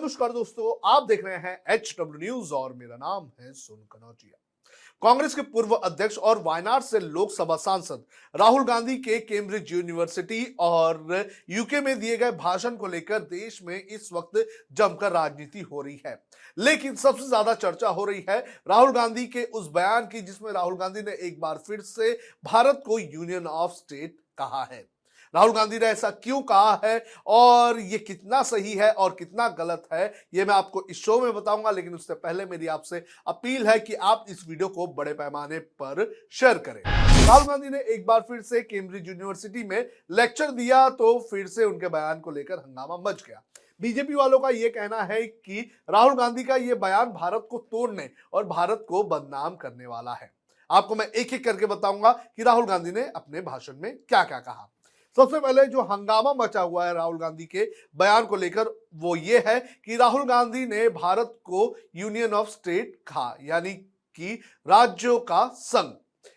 नमस्कार दोस्तों, आप देख रहे हैं HW न्यूज और मेरा नाम है सोनू कनौजिया। कांग्रेस के पूर्व अध्यक्ष और वायनाड से लोकसभा सांसद राहुल गांधी के कैम्ब्रिज यूनिवर्सिटी और यूके में दिए गए भाषण को लेकर देश में इस वक्त जमकर राजनीति हो रही है। लेकिन सबसे ज्यादा चर्चा हो रही है राहुल गांधी के उस बयान की जिसमें राहुल गांधी ने एक बार फिर से भारत को यूनियन ऑफ स्टेट कहा है। राहुल गांधी ने ऐसा क्यों कहा है और ये कितना सही है और कितना गलत है, ये मैं आपको इस शो में बताऊंगा। लेकिन उससे पहले मेरी आपसे अपील है कि आप इस वीडियो को बड़े पैमाने पर शेयर करें। राहुल गांधी ने एक बार फिर से कैम्ब्रिज यूनिवर्सिटी में लेक्चर दिया तो फिर से उनके बयान को लेकर हंगामा मच गया। बीजेपी वालों का यह कहना है कि राहुल गांधी का यह बयान भारत को तोड़ने और भारत को बदनाम करने वाला है। आपको मैं एक एक करके बताऊंगा कि राहुल गांधी ने अपने भाषण में क्या क्या कहा। सबसे पहले जो हंगामा मचा हुआ है राहुल गांधी के बयान को लेकर वो ये है कि राहुल गांधी ने भारत को यूनियन ऑफ स्टेट कहा, यानी कि राज्यों का संघ।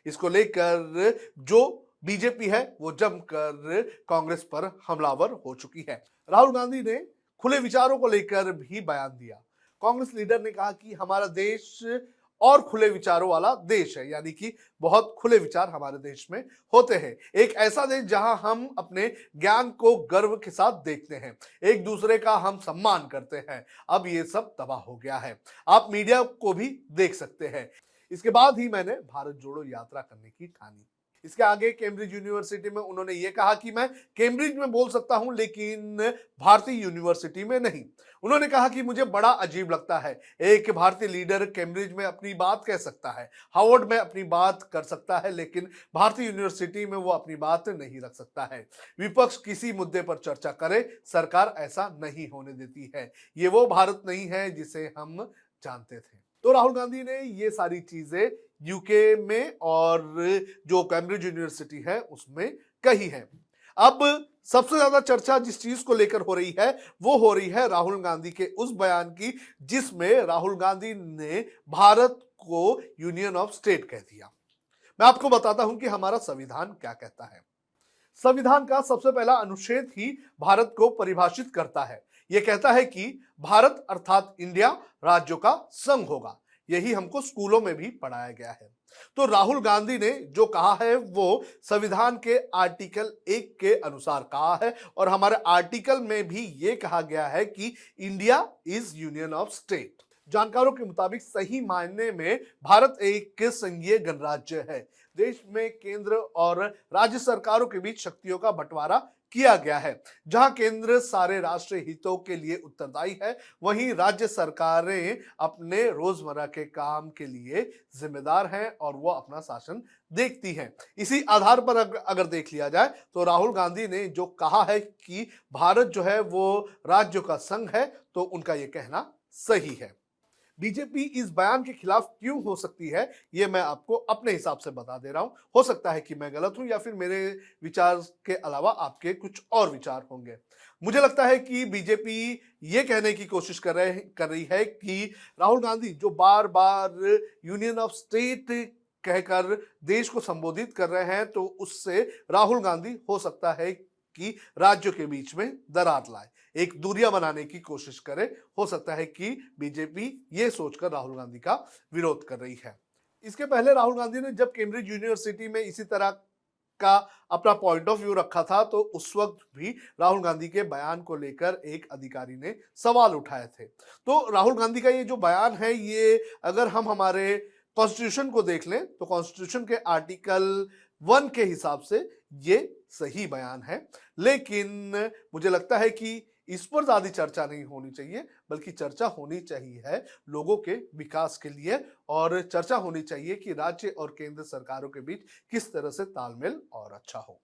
इसको लेकर जो बीजेपी है वो जमकर कांग्रेस पर हमलावर हो चुकी है। राहुल गांधी ने खुले विचारों को लेकर भी बयान दिया। कांग्रेस लीडर ने कहा कि हमारा देश और खुले विचारों वाला देश है, यानी कि बहुत खुले विचार हमारे देश में होते हैं। एक ऐसा देश जहां हम अपने ज्ञान को गर्व के साथ देखते हैं, एक दूसरे का हम सम्मान करते हैं। अब ये सब तबाह हो गया है, आप मीडिया को भी देख सकते हैं। इसके बाद ही मैंने भारत जोड़ो यात्रा करने की ठानी। इसके आगे कैम्ब्रिज यूनिवर्सिटी में उन्होंने ये कहा कि मैं कैम्ब्रिज में बोल सकता हूं लेकिन भारतीय यूनिवर्सिटी में नहीं। उन्होंने कहा कि मुझे बड़ा अजीब लगता है, एक भारतीय लीडर कैम्ब्रिज में अपनी बात कह सकता है, हार्वर्ड में अपनी बात कर सकता है, लेकिन भारतीय यूनिवर्सिटी में वो अपनी बात नहीं रख सकता है। विपक्ष किसी मुद्दे पर चर्चा करे, सरकार ऐसा नहीं होने देती है। ये वो भारत नहीं है जिसे हम जानते थे। तो राहुल गांधी ने ये सारी चीजें यूके में और जो कैम्ब्रिज यूनिवर्सिटी है उसमें कही है। अब सबसे ज्यादा चर्चा जिस चीज को लेकर हो रही है वो हो रही है राहुल गांधी के उस बयान की जिसमें राहुल गांधी ने भारत को यूनियन ऑफ स्टेट कह दिया। मैं आपको बताता हूं कि हमारा संविधान क्या कहता है। संविधान का सबसे पहला अनुच्छेद ही भारत को परिभाषित करता है। यह कहता है कि भारत अर्थात इंडिया राज्यों का संघ होगा। यही हमको स्कूलों में भी पढ़ाया गया है। तो राहुल गांधी ने जो कहा है वो संविधान के आर्टिकल 1 के अनुसार कहा है और हमारे आर्टिकल में भी ये कहा गया है कि India is union of state. जानकारों के मुताबिक सही मायने में भारत एक संघीय गणराज्य है। देश में केंद्र और राज्य सरकारों के बीच शक्तियों का बंटवारा किया गया है। जहां केंद्र सारे राष्ट्रीय हितों के लिए उत्तरदायी है, वहीं राज्य सरकारें अपने रोजमर्रा के काम के लिए जिम्मेदार हैं और वो अपना शासन देखती हैं। इसी आधार पर अगर देख लिया जाए तो राहुल गांधी ने जो कहा है कि भारत जो है वो राज्यों का संघ है, तो उनका ये कहना सही है। बीजेपी इस बयान के खिलाफ क्यों हो सकती है ये मैं आपको अपने हिसाब से बता दे रहा हूं। हो सकता है कि मैं गलत हूं या फिर मेरे विचार के अलावा आपके कुछ और विचार होंगे। मुझे लगता है कि बीजेपी ये कहने की कोशिश कर रही है कि राहुल गांधी जो बार बार यूनियन ऑफ स्टेट कहकर देश को संबोधित कर रहे हैं, तो उससे राहुल गांधी हो सकता है कि राज्यों के बीच में दरार लाए, एक दूरियां बनाने की कोशिश करे। हो सकता है कि बीजेपी ये सोचकर राहुल गांधी का विरोध कर रही है। इसके पहले राहुल गांधी ने जब कैम्ब्रिज यूनिवर्सिटी में इसी तरह का अपना पॉइंट ऑफ व्यू रखा था तो उस वक्त भी राहुल गांधी के बयान को लेकर एक अधिकारी ने सवाल उठाए थे। तो राहुल गांधी का ये जो बयान है, ये अगर हम हमारे कॉन्स्टिट्यूशन को देख लें तो कॉन्स्टिट्यूशन के आर्टिकल 1 के हिसाब से ये सही बयान है। लेकिन मुझे लगता है कि इस पर ज्यादा चर्चा नहीं होनी चाहिए, बल्कि चर्चा होनी चाहिए है लोगों के विकास के लिए, और चर्चा होनी चाहिए कि राज्य और केंद्र सरकारों के बीच किस तरह से तालमेल और अच्छा हो।